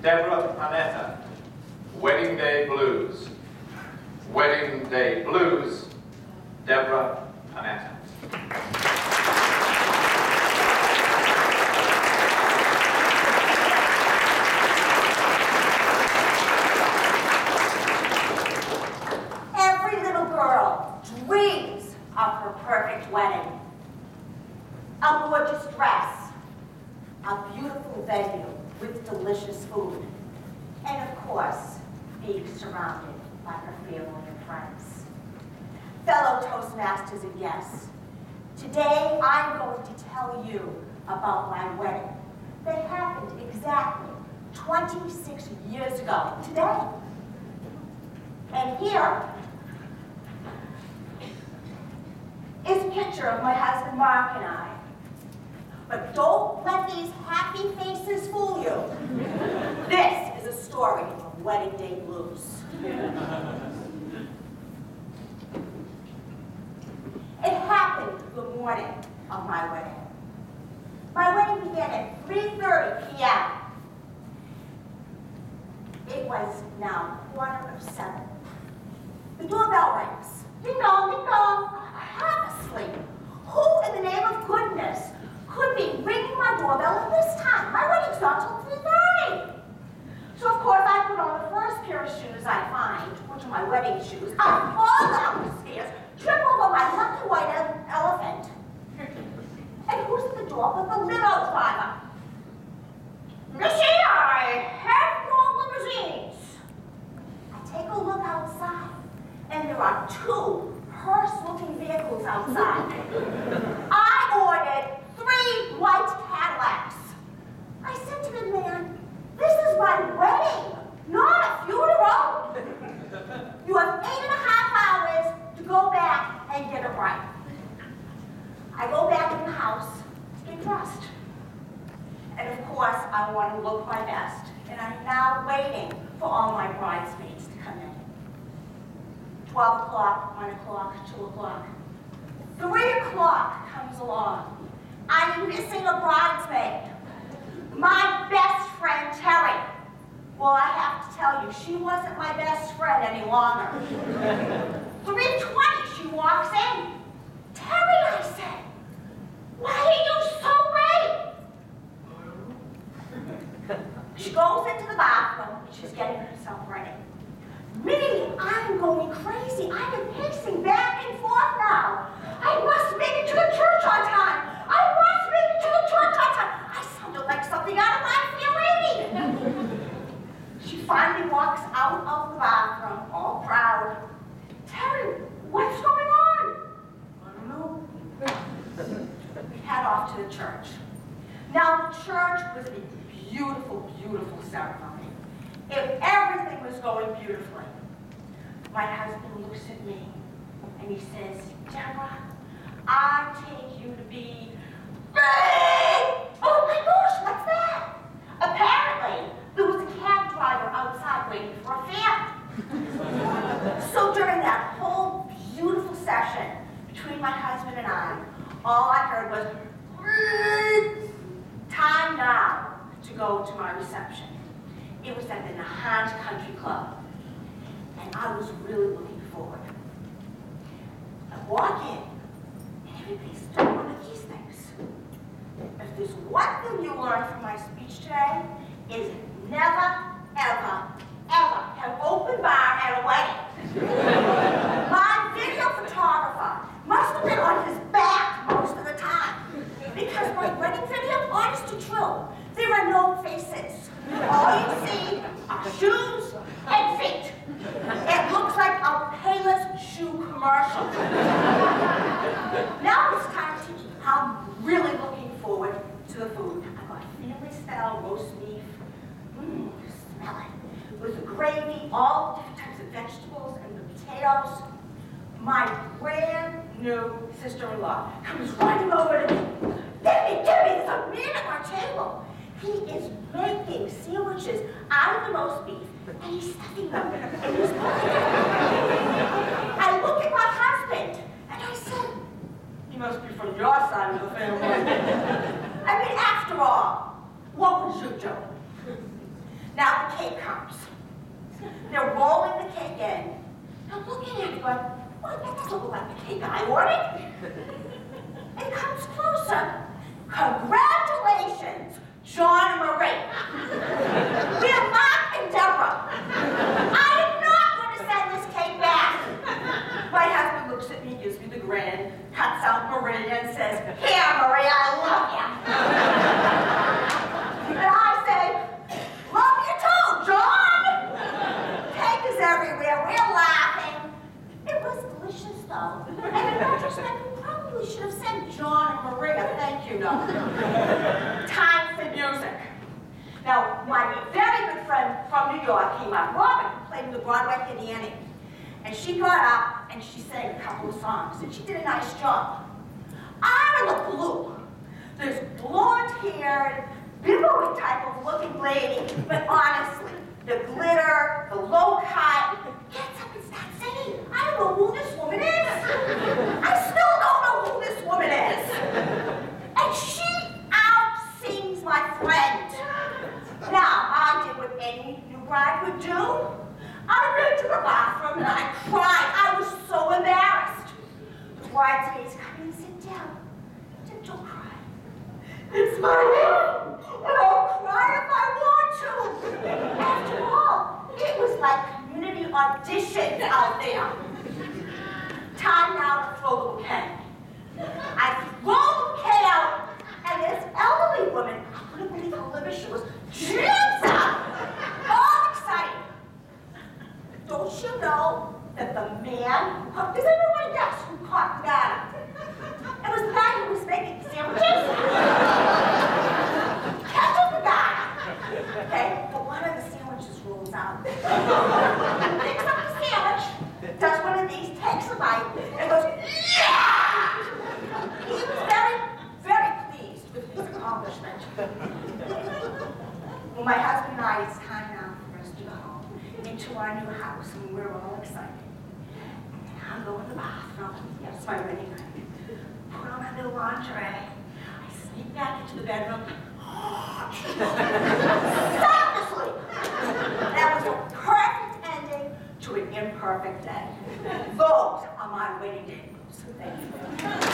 Deborah Panetta, Wedding Day Blues. Wedding Day Blues, Deborah Panetta. Every little girl dreams of her perfect wedding. A gorgeous dress, a beautiful venue with delicious food, and of course, being surrounded by her family and friends. Fellow Toastmasters and guests, today I'm going to tell you about my wedding that happened exactly 26 years ago today. And here is a picture of my husband Mark and I. But don't let these happy faces fool you. This is a story of wedding day blues. It happened the morning of my wedding. My wedding began at 3:30 p.m. It was now 7:15. The doorbell rings. Ding dong, ding dong. Half asleep. Who in the name of goodness could be ringing my doorbell at this time? My wedding's not till 3:30. So of course I put on the first pair of shoes I find, which are my wedding shoes. I fall down the stairs, trip over my lucky white elephant. And who's at the door but the limo driver? Missy, I have no limousines. I take a look outside, and there are 2 hearse-looking vehicles outside. I ordered 3 white Cadillacs. I said to the man, "This is my wedding, not a funeral. You have 8.5 hours to go back and get it right." I go back in the house to get dressed. And of course, I want to look my best. And I'm now waiting for all my bridesmaids to come in. 12 o'clock, 1 o'clock, 2 o'clock. 3 o'clock comes along. I'm missing a bridesmaid. My best friend, Terry. Well, I have to tell you, she wasn't my best friend any longer. 3:20, she walks in. "Terry," I said, "why are you so late?" She goes into the bathroom. She's getting herself ready. Me, I'm going crazy. I am pacing back and forth now. I must make it to the church on time. I must make it to the church on time. I sounded like something out of my feeling. She finally walks out of the bathroom, all proud. "Terry, what's going on?" "I don't know." We head off to the church. Now, the church was a beautiful, beautiful ceremony. Everything was going beautifully. My husband looks at me and he says, "Deborah, I take you to be..." Oh my gosh, what's that? Apparently, there was a cab driver outside waiting for a fare. So during that whole beautiful session between my husband and I, all I heard was, "Time now to go to my reception." It was at the Nahant Country Club, and I was really looking forward. I walk in, and everybody's doing one of these things. If there's one thing you learn from my speech today, is never, ever, ever have open bar at a wedding. My video photographer must have been on his back most of the time, because my wedding video, honest to true, there are no faces. All you see are shoes and feet. It looks like a Payless shoe commercial. Now it's time to eat. I'm really looking forward to the food. I got family-style roast beef. Smell it. With the gravy, all different types of vegetables and the potatoes. My brand new sister-in-law comes running over to me. "Debbie, there's a man at our table. He is making sandwiches out of the roast beef, and he's stuffing them in his pocket." I look at my husband, and I said, "He must be from your side of the family." I mean, after all, what was your joke? Now, cake comes. They're rolling the cake in. I'm looking at it going, well, that doesn't look like the cake I ordered. It comes closer. Congratulations, John and Marie. We're Mark and Deborah. I am not going to send this cake back. My husband looks at me, gives me the grin, cuts out Marie and says, here, Marie, I love you. And I say, love you too, John. Cake is everywhere. We're laughing. It was delicious, though. And in retrospect, we probably should have sent John and Marie a thank you note. Time for music. Now, my very good friend from New York came up, Robin, who played in the Broadway hit Annie. And she got up and she sang a couple of songs, and she did a nice job. I'm in the blue. This blonde-haired, billowy type of looking lady, but honestly, the glitter, the low cut, gets up and starts singing. I don't know who this woman is. I still don't know who this woman is. And she out-sings my friend. Now, I did what any new bride would do. I ran to the bathroom and I cried. I was so embarrassed. The bridesmaids come in and sit down. Don't cry. It's my name, and I'll cry if I want to. After all, it was like community auditions out there. Time now to throw the bouquet. I throw the bouquet out, and this elderly woman, I couldn't believe how livid she was, jumps up, all excited. Don't you know that the man, does everyone guess who caught the guy? It was the guy who was making sandwiches. Catches the guy. Okay, but one of the sandwiches rolls out. Picks up the sandwich, does one of these, takes a bite, and goes, yeah! He was very, very pleased with his accomplishment. Well, my husband and I, it's time now for us to go home into our new house, and we're all excited. And I go in the bathroom. Yes, my wedding night. Put on my little lingerie. I sneak back into the bedroom. Stop to sleep. That was a perfect ending to an imperfect day. Those are my wedding day. So thank you.